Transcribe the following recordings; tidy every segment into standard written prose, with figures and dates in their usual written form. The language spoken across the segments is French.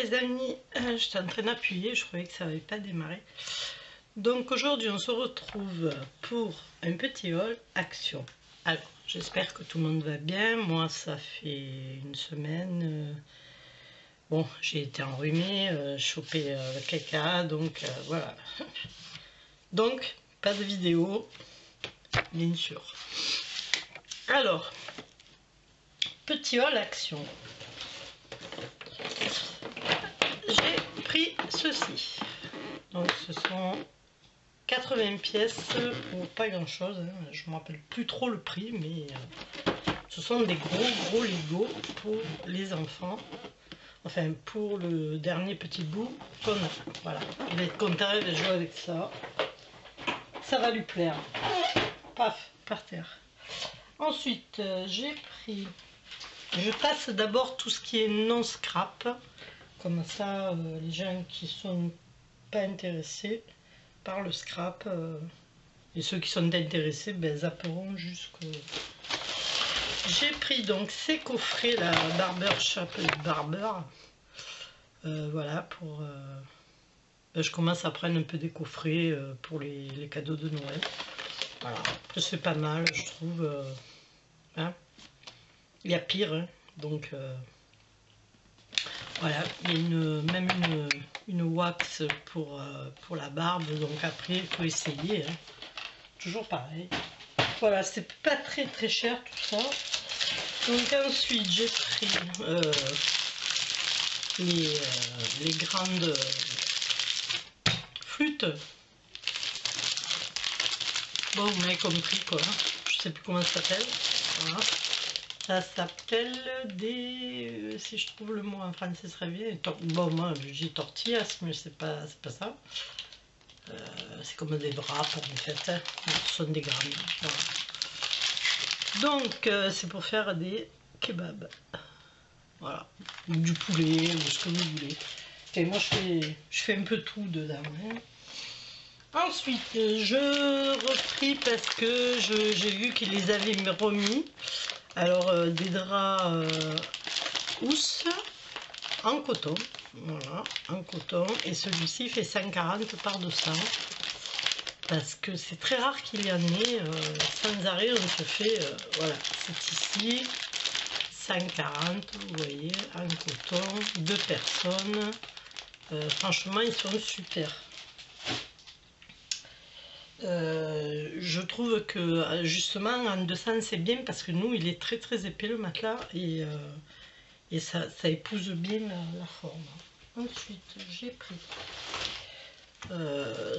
les amis, j'étais en train d'appuyer, je croyais que ça n'avait pas démarré. Donc aujourd'hui on se retrouve pour un petit haul action. Alors j'espère que tout le monde va bien, moi ça fait une semaine, bon j'ai été enrhumée, chopé le caca, donc voilà. Donc pas de vidéo, bien sûr. Alors, petit haul action. J'ai pris ceci. Donc ce sont 80 pièces pour pas grand chose, hein. Je ne me rappelle plus trop le prix, mais ce sont des gros Lego pour les enfants. Enfin pour le dernier petit bout qu'on a. Voilà, il va être content de jouer avec ça. Ça va lui plaire. Paf, par terre. Ensuite j'ai pris, je passe d'abord tout ce qui est non scrap. Comme ça, les gens qui sont pas intéressés par le scrap et ceux qui sont intéressés, ben, zapperont jusqu'au... J'ai pris donc ces coffrets, la Barber Shop Barber. Voilà, pour... ben, je commence à prendre un peu des coffrets pour les cadeaux de Noël. Voilà, c'est pas mal, je trouve. Hein, il y a pire, hein, donc... Voilà, il y a même une wax pour la barbe, donc après il faut essayer, hein. Toujours pareil. Voilà, c'est pas très cher tout ça. Donc ensuite j'ai pris les grandes flûtes. Bon, vous m'avez compris quoi, je sais plus comment ça s'appelle. Voilà. Ça s'appelle des... si je trouve le mot en français, ce serait bien. Bon, moi, je dis tortillas, mais c'est pas ça. C'est comme des wraps, en fait. Hein. Ce sont des grammes. Voilà. Donc, c'est pour faire des kebabs. Voilà. Ou du poulet, ou ce que vous voulez. Et moi, je fais un peu tout dedans. Hein. Ensuite, je repris parce que j'ai vu qu'ils les avaient remis. Alors des draps housse en coton, voilà, en coton, et celui-ci fait 140 par 200 parce que c'est très rare qu'il y en ait, sans arrêt on se fait, voilà, c'est ici 140, vous voyez, en coton, 2 personnes, franchement ils sont super. Je trouve que justement en 200 c'est bien parce que nous il est très épais le matelas et ça épouse bien la forme. Ensuite j'ai pris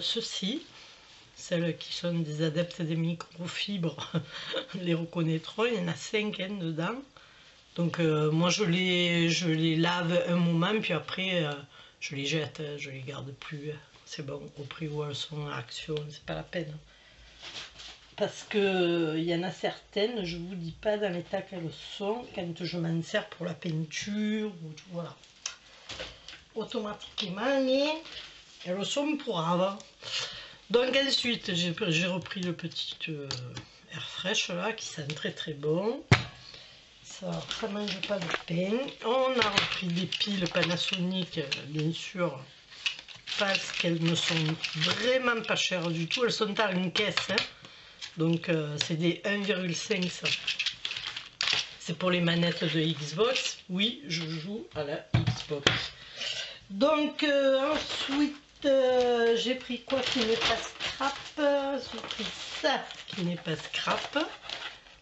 ceci, celles qui sont des adeptes des microfibres les reconnaîtront, il y en a 5 dedans. Donc moi je les lave un moment puis après je les jette, je les garde plus. C'est bon, au prix où elles sont à Action, c'est pas la peine. Parce que il y en a certaines, je vous dis pas dans l'état qu'elles sont, quand je m'en sers pour la peinture, ou voilà. Automatiquement, elles sont pourraves. Donc ensuite, j'ai repris le petit air fraîche là, qui sent très bon. Ça mange pas de pain. On a repris des piles Panasonic, bien sûr. Parce qu'elles ne sont vraiment pas chères du tout, elles sont à une caisse, hein. Donc c'est des 1,5 ça. C'est pour les manettes de Xbox. Oui, je joue à la Xbox. Donc ensuite j'ai pris quoi qui n'est pas scrap. J'ai pris ça qui n'est pas scrap.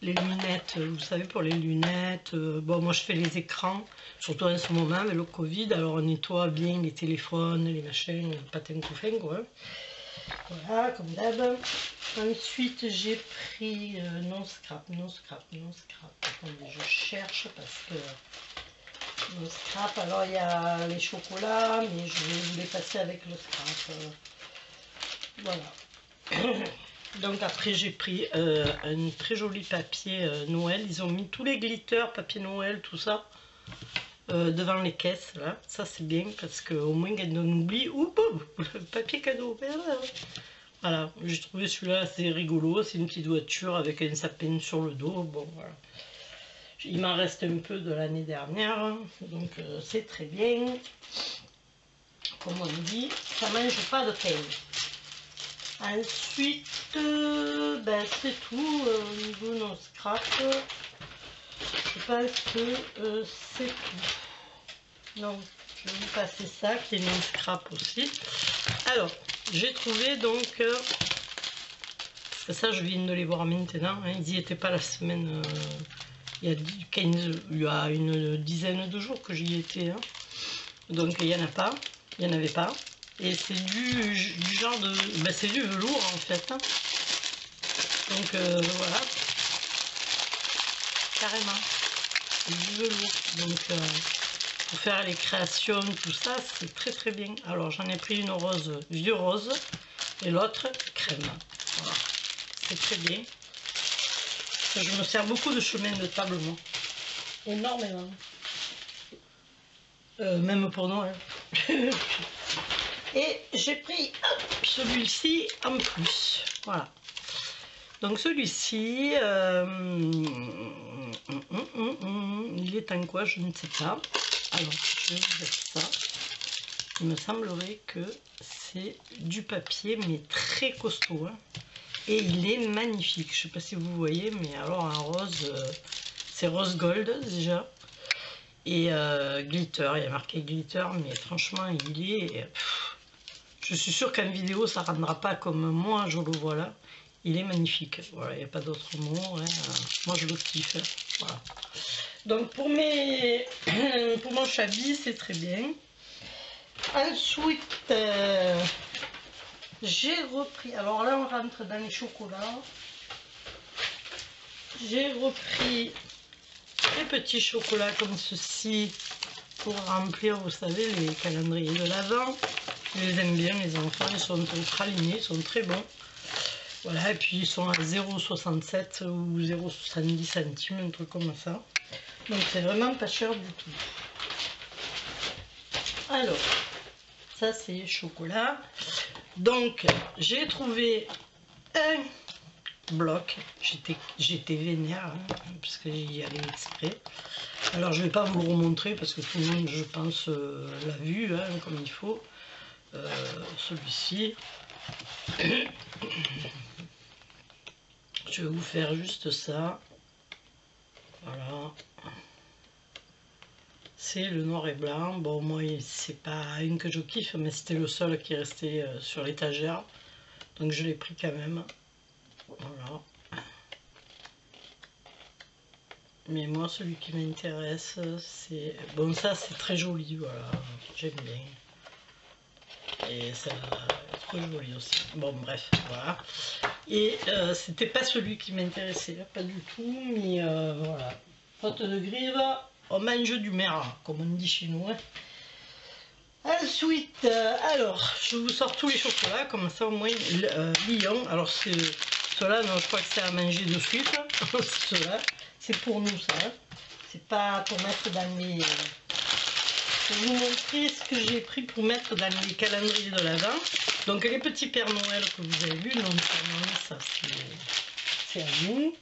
Les lunettes, vous savez, pour les lunettes, bon moi je fais les écrans, surtout en ce moment avec le Covid, alors on nettoie bien les téléphones, les machins, patins couffins quoi. Voilà, comme d'hab. Ensuite j'ai pris non scrap. Attendez, je cherche parce que non scrap, alors il y a les chocolats, mais je vais vous les passer avec le scrap. Voilà. Donc après j'ai pris un très joli papier Noël, ils ont mis tous les glitters, papier Noël, tout ça, devant les caisses, là. Ça c'est bien parce qu'au moins quand on oublie, ouh, le papier cadeau, voilà, j'ai trouvé celui-là assez rigolo, c'est une petite voiture avec un sapin sur le dos, bon voilà. Il m'en reste un peu de l'année dernière, donc c'est très bien. Comme on dit, ça mange pas de pain. Ensuite, ben, c'est tout au niveau de nos scraps. Je pense que c'est tout. Donc, je vais vous passer ça qui est mon scrap aussi. Alors, j'ai trouvé donc... ça, je viens de les voir maintenant. Hein, ils n'y étaient pas la semaine... il y a une dizaine de jours que j'y étais. Hein. Donc, il n'y en a pas. Il n'y en avait pas. Et c'est du genre de... Ben, c'est du velours en fait. Hein. Donc, voilà. Carrément. C'est du velours. Donc, pour faire les créations, tout ça, c'est très très bien. Alors, j'en ai pris une rose, vieux rose. Et l'autre, crème. Voilà. C'est très bien. Je me sers beaucoup de chemin de table, moi. Énormément. Même pour Noël. Et j'ai pris celui-ci en plus. Voilà. Donc celui-ci, il est en quoi? Je ne sais pas. Alors, je vais vous dire ça. Il me semblerait que c'est du papier, mais très costaud. Hein. Et il est magnifique. Je ne sais pas si vous voyez, mais alors un rose, c'est rose gold déjà. Et glitter, il y a marqué glitter, mais franchement, il est... je suis sûre qu'en vidéo, ça ne rendra pas comme moi, je le vois là. Il est magnifique. Voilà, il n'y a pas d'autre mot. Hein. Moi, je le kiffe. Hein. Voilà. Donc, pour mon chabi, c'est très bien. Ensuite, j'ai repris... Alors là, on rentre dans les chocolats. J'ai repris des petits chocolats comme ceci pour remplir, vous savez, les calendriers de l'Avent. Je les aime bien, les enfants, ils sont pralignés, ils sont très bons. Voilà, et puis ils sont à 0,67 ou 0,70 centimes, un truc comme ça. Donc c'est vraiment pas cher du tout. Alors, ça c'est chocolat. Donc, j'ai trouvé un bloc. J'étais vénère, hein, parce que j'y allais exprès. Alors, je vais pas vous le remontrer parce que tout le monde, je pense, l'a vu, hein, comme il faut. Celui-ci. Je vais vous faire juste ça. Voilà. C'est le noir et blanc. Bon, moi, c'est pas une que je kiffe, mais c'était le seul qui restait sur l'étagère. Donc, je l'ai pris quand même. Voilà. Mais moi, celui qui m'intéresse, c'est... Bon, ça, c'est très joli, voilà. J'aime bien. Et ça, c'est trop joli aussi. Bon, bref, voilà. Et c'était pas celui qui m'intéressait, pas du tout. Mais voilà. Faute de grive, on mange du merlan, comme on dit chez nous. Hein. Ensuite, alors, je vous sors tous les chocolats, comme ça au moins, Lyon. Alors, ceux-là, non, je crois que c'est à manger de suite. Ceux-là, c'est pour nous, ça. Hein. C'est pas pour mettre dans les... Je vais vous montrer ce que j'ai pris pour mettre dans les calendriers de l'Avent. Donc, les petits Pères Noël que vous avez vus, non, ça, c'est à nous.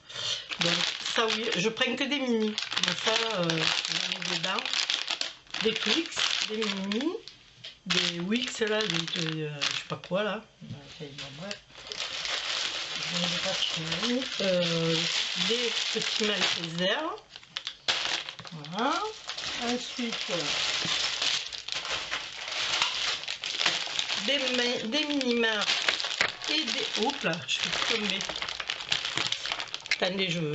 Donc, ça, oui, je prends que des mini. Comme ça, j'en ai dedans. Des Twix, des mini, des Wix, là, je sais pas quoi, là. Okay, bon, bref. Des petits Maltesers. Voilà. Ensuite, des mini-mars et des... Oups là, je suis tombée. Attendez, je vous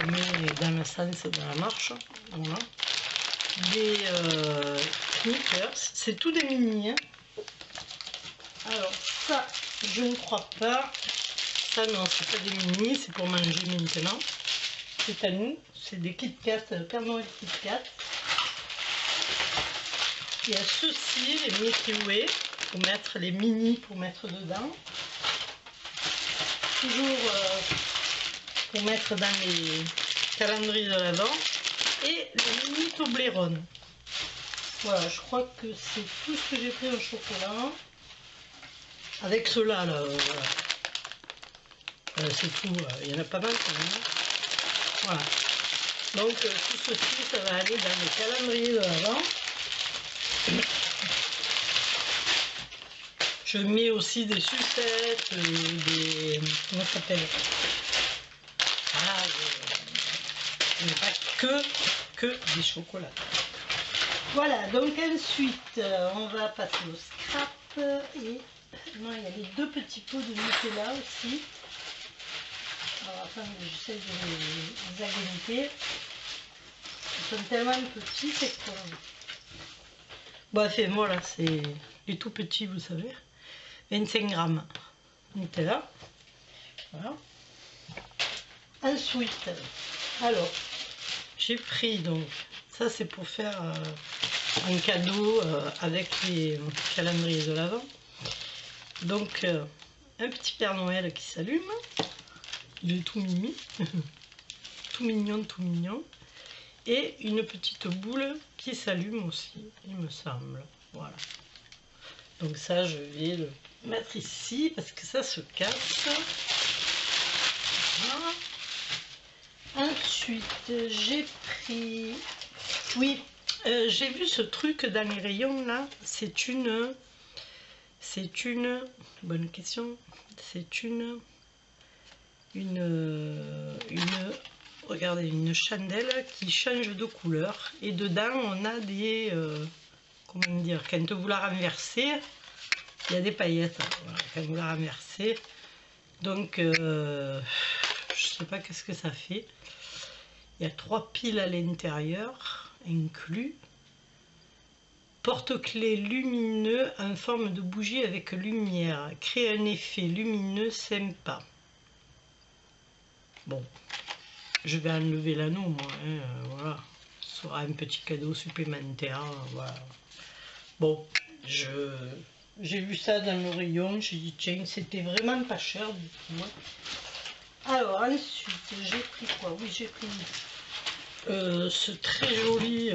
remets dans le sens de la marche. Voilà. Des sneakers, c'est tout des mini. Hein. Alors ça, je ne crois pas. Ça non, c'est pas des mini, c'est pour manger maintenant. C'est à nous, c'est des Kit Kat, Père Noël Kit Kat. Il y a ceci, les Milky Way, pour mettre les mini, pour mettre dedans. Toujours pour mettre dans les calendriers de l'Avent. Et les mini Toblerone. Voilà, je crois que c'est tout ce que j'ai pris au chocolat. Avec ceux-là, là, voilà. C'est tout. Il y en a pas mal quand même. Voilà. Donc tout ceci, ça va aller dans le calendrier de l'Avent. Je mets aussi des sucettes, des... comment ça s'appelle? Voilà, je mets pas que des chocolats. Voilà, donc ensuite, on va passer au scrap. Et non, il y a les deux petits pots de Nutella aussi. Alors attends, j'essaie de les agrémenter. Ils sont tellement petits, c'est quoi? Bon, c'est moi là, c'est les tout petits, vous savez. 25 grammes Nutella. Voilà. Ensuite, alors, j'ai pris donc, ça c'est pour faire un cadeau avec les calendriers de l'Avent. Donc, un petit Père Noël qui s'allume. Il est tout mimi, tout mignon, tout mignon. Et une petite boule qui s'allume aussi, il me semble. Voilà. Donc ça, je vais le mettre ici parce que ça se casse. Voilà. Ensuite, j'ai pris... Oui, j'ai vu ce truc dans les rayons là. C'est une... Bonne question. C'est une... Regardez, une chandelle qui change de couleur. Et dedans, on a des... comment dire? Quand vous la renversez, il y a des paillettes. Voilà, quand vous la renversez. Donc, je sais pas qu'est-ce que ça fait. Il y a 3 piles à l'intérieur, inclus. Porte-clés lumineux en forme de bougie avec lumière. Crée un effet lumineux sympa. Bon, je vais enlever l'anneau, moi. Hein, voilà. Ce sera un petit cadeau supplémentaire. Voilà. Bon, j'ai vu ça dans le rayon. J'ai dit, tiens, c'était vraiment pas cher du tout. Alors, ensuite, j'ai pris quoi? Oui, j'ai pris ce très joli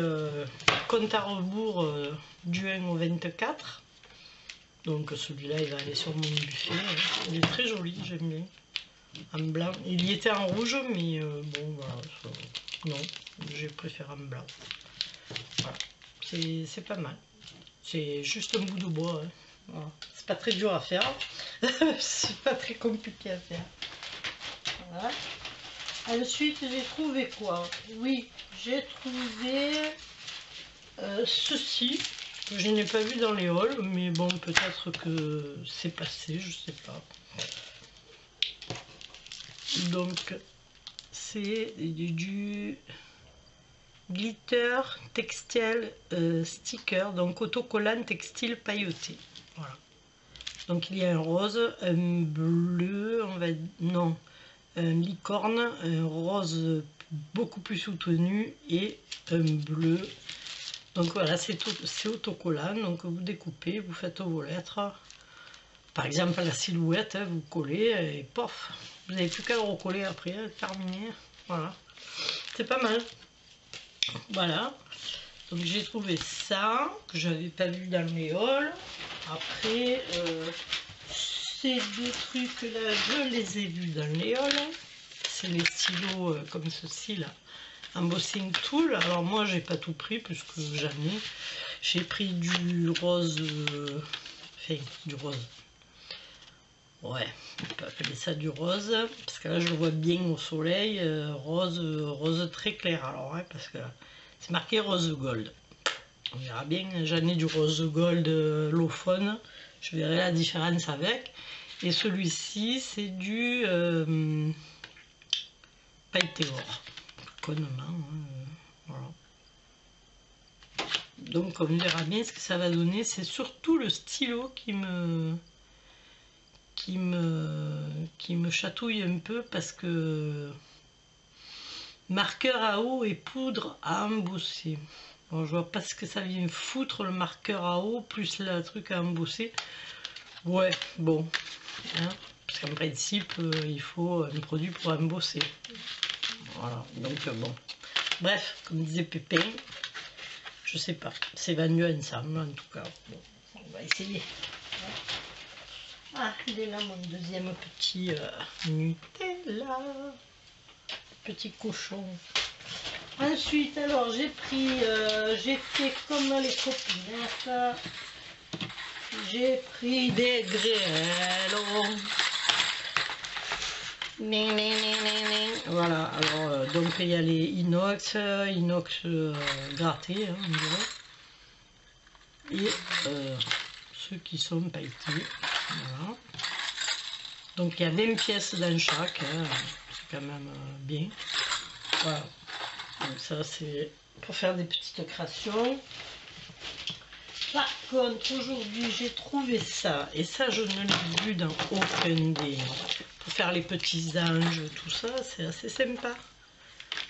compte à rebours du 1 au 24. Donc, celui-là, il va aller sur mon buffet. Hein. Il est très joli, j'aime bien. En blanc. Il y était en rouge, mais bon, voilà. Non, j'ai préféré en blanc. Voilà. C'est pas mal. C'est juste un bout de bois. Hein. Voilà. C'est pas très dur à faire. C'est pas très compliqué à faire. Voilà. Ensuite, j'ai trouvé quoi? Oui, j'ai trouvé ceci. Que je n'ai pas vu dans les hauls, mais bon, peut-être que c'est passé, je sais pas. Donc, c'est du glitter textile sticker, donc autocollant textile pailleté. Voilà. Donc il y a un rose, un bleu, on va non, un licorne, un rose beaucoup plus soutenu et un bleu. Donc voilà, c'est autocollant. Donc vous découpez, vous faites vos lettres. Par exemple la silhouette, hein, vous collez et pof, vous n'avez plus qu'à le recoller après, terminé. Voilà, c'est pas mal. Voilà, donc j'ai trouvé ça que j'avais pas vu dans les hauls. Après, ces deux trucs là, je les ai vus dans les hauls. C'est les stylos comme ceci là, embossing tool. Alors moi j'ai pas tout pris puisque j'en ai. J'ai pris du rose, enfin du rose. Ouais, on peut appeler ça du rose, parce que là je le vois bien au soleil, rose très clair alors, hein, parce que c'est marqué rose gold. On verra bien, j'en ai du rose gold low faune, je verrai la différence avec. Et celui-ci c'est du pailleté or, connement, hein, voilà. Donc on verra bien ce que ça va donner, c'est surtout le stylo qui me chatouille un peu parce que marqueur à eau et poudre à embosser. Bon, je vois pas ce que ça vient foutre le marqueur à eau plus le truc à embosser. Ouais, bon, hein, parce qu'en principe il faut un produit pour embosser. Voilà, donc bon. Bref, comme disait Pépin, je sais pas, c'est vendu ensemble en tout cas. Bon, on va essayer. Ah, il est là mon deuxième petit Nutella. Petit cochon. Ensuite, alors j'ai fait comme les copinettes, j'ai pris des grêlons. Voilà, alors donc il y a les inox grattés, hein, on dirait. Et ceux qui sont pailletés. Voilà. Donc il y a 20 pièces dans chaque, hein, c'est quand même bien. Voilà. Donc ça c'est pour faire des petites créations. Par contre aujourd'hui j'ai trouvé ça, et ça je ne l'ai vu dans aucun des... Pour faire les petits anges, tout ça, c'est assez sympa.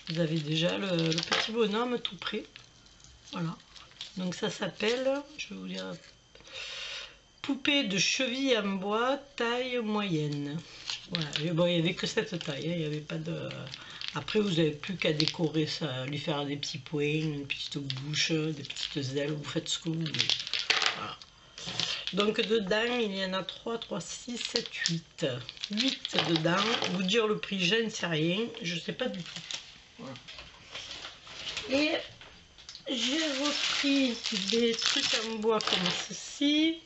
Vous avez déjà le petit bonhomme tout prêt. Voilà. Donc ça s'appelle, je vais vous dire, poupée de cheville en bois, taille moyenne. Voilà. Et bon, il n'y avait que cette taille, hein, il n'y avait pas de... Après, vous n'avez plus qu'à décorer ça, lui faire des petits poings, une petite bouche, des petites ailes, vous faites ce que vous voulez. Voilà. Donc dedans, il y en a 3, 3, 6, 7, 8. 8 dedans. Vous dire le prix, je ne sais rien, je ne sais pas du tout. Voilà. Et j'ai repris des trucs en bois comme ceci.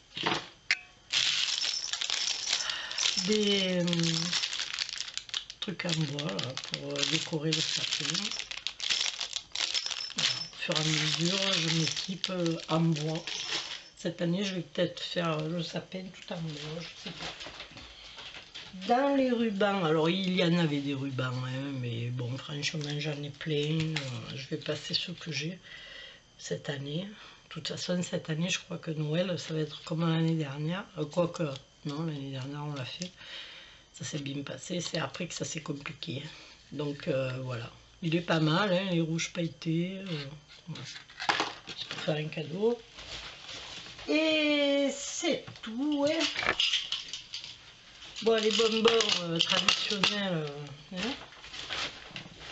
Des trucs en bois là, pour décorer le sapin. Voilà. Au fur et à mesure, je m'équipe en bois. Cette année, je vais peut-être faire le sapin tout en bois, je sais pas. Dans les rubans, alors il y en avait des rubans, hein, mais bon, franchement, j'en ai plein. Je vais passer ce que j'ai cette année. De toute façon, cette année, je crois que Noël, ça va être comme l'année dernière. Quoique, non, l'année dernière, on l'a fait. Ça s'est bien passé. C'est après que ça s'est compliqué. Donc, voilà. Il est pas mal, hein, les rouges pailletés. Voilà. C'est pour faire un cadeau. Et c'est tout, ouais. Bon, les bonbons traditionnels. Hein.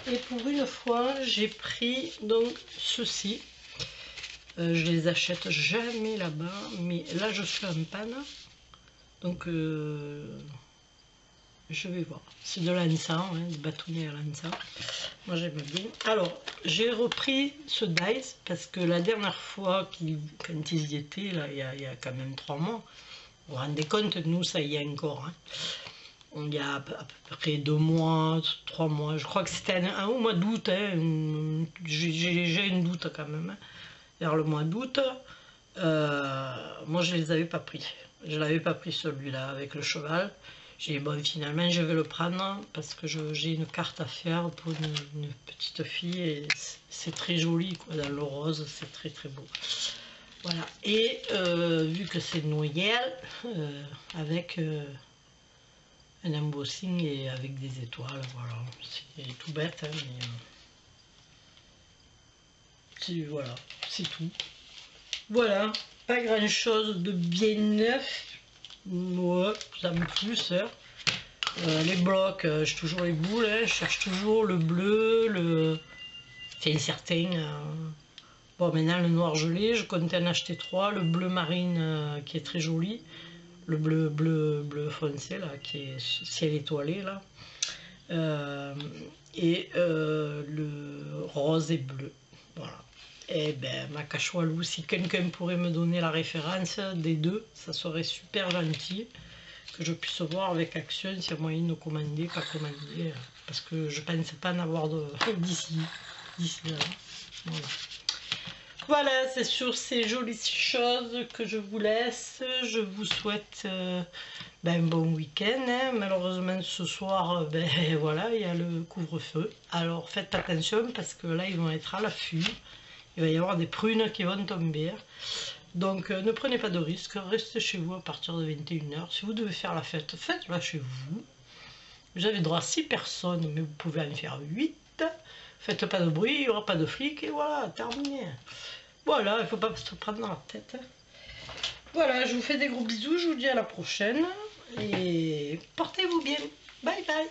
Et pour une fois, j'ai pris donc ceci. Je les achète jamais là-bas, mais là je suis en panne, donc je vais voir. C'est de l'encens, hein, des bâtonnets à l'encens. Moi j'aime bien. Alors j'ai repris ce Dice parce que la dernière fois quand ils y étaient, là, il y a quand même 3 mois, vous vous rendez compte, nous ça y est encore. Hein. Il y a à peu près 2 mois, 3 mois, je crois que c'était au mois d'août, hein, j'ai une doute quand même. Hein. Vers le mois d'août, moi je les avais pas pris. Je l'avais pas pris celui-là avec le cheval. J'ai dit bon finalement je vais le prendre parce que j'ai une carte à faire pour une petite fille et c'est très joli quoi, dans le rose, c'est très très beau. Voilà, et vu que c'est Noël, avec un embossing et avec des étoiles, voilà, c'est tout bête, hein, mais voilà, c'est tout. Voilà, pas grand chose de bien neuf. Ouais, ça me plus. Hein. Les blocs, j'ai toujours les boules, hein, je cherche toujours le bleu, enfin certain. Bon, maintenant le noir gelé, je comptais en acheter 3. Le bleu marine qui est très joli. Le bleu foncé là, qui est ciel étoilé là. Et le rose et bleu. Voilà. Eh ben, ma cachoualou, si quelqu'un pourrait me donner la référence des deux, ça serait super gentil. Que je puisse voir avec Action s'il y a moyen de commander, pas commander. Parce que je ne pensais pas en avoir d'ici là. Voilà. Voilà, c'est sur ces jolies choses que je vous laisse. Je vous souhaite un bon week-end. Hein. Malheureusement, ce soir, voilà, il y a le couvre-feu. Alors faites attention parce que là, ils vont être à l'affût. Il va y avoir des prunes qui vont tomber. Donc ne prenez pas de risques, restez chez vous à partir de 21 h. Si vous devez faire la fête, faites-la chez vous. Vous avez droit à 6 personnes, mais vous pouvez en faire 8. Faites pas de bruit, il n'y aura pas de flics, et voilà, terminé. Voilà, il ne faut pas se prendre dans la tête. Voilà, je vous fais des gros bisous, je vous dis à la prochaine, et portez-vous bien. Bye bye.